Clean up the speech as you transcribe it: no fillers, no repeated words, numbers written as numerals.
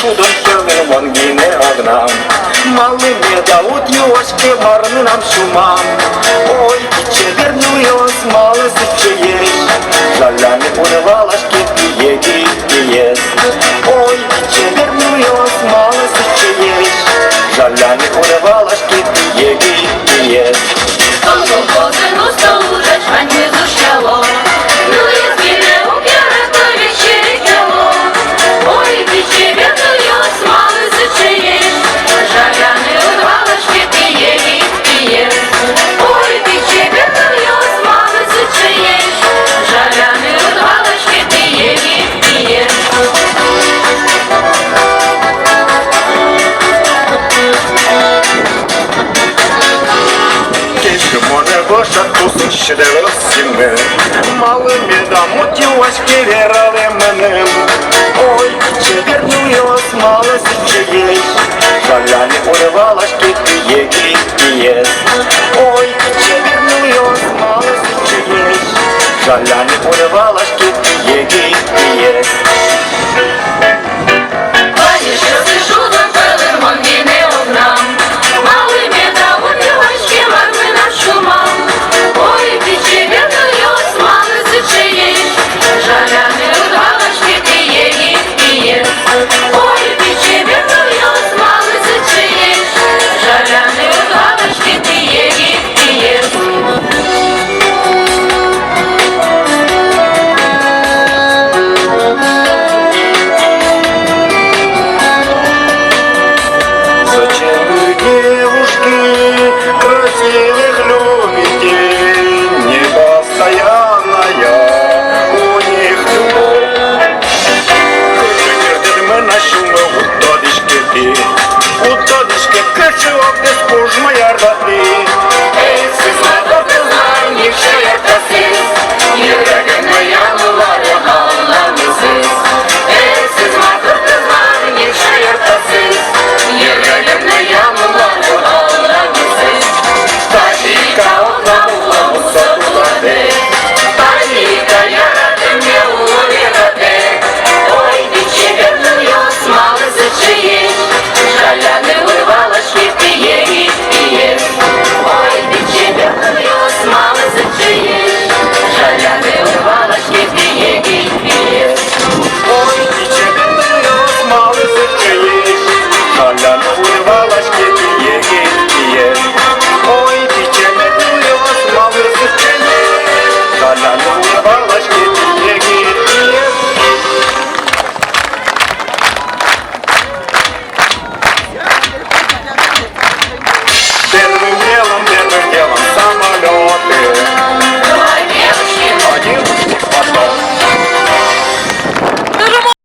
Шудом певним он не огнам. Малый не дают ёшки марным шумам. Ой, черверную с мало сычеешь, жалями урвалашки пиест. Ой, черверную с мало сычеешь, жалями урвалашки пиест. Кому козину столужать, а не зущало. Ну и зміни у п'ярету вечеряло. Ой, ти черверную с мало сычеешь, жалями урвалашки пиест. Ой, ти черверную с мало сычеешь, жалями урвалашки пиест. Може Гоша тусить щедро сіми, малими дамо тівочки вірали мене. Ой, черверну його смало сичеєш, жалями урвалашки пієст. Ой, черверну його смало сичеєш, жалями урвалашки пієст.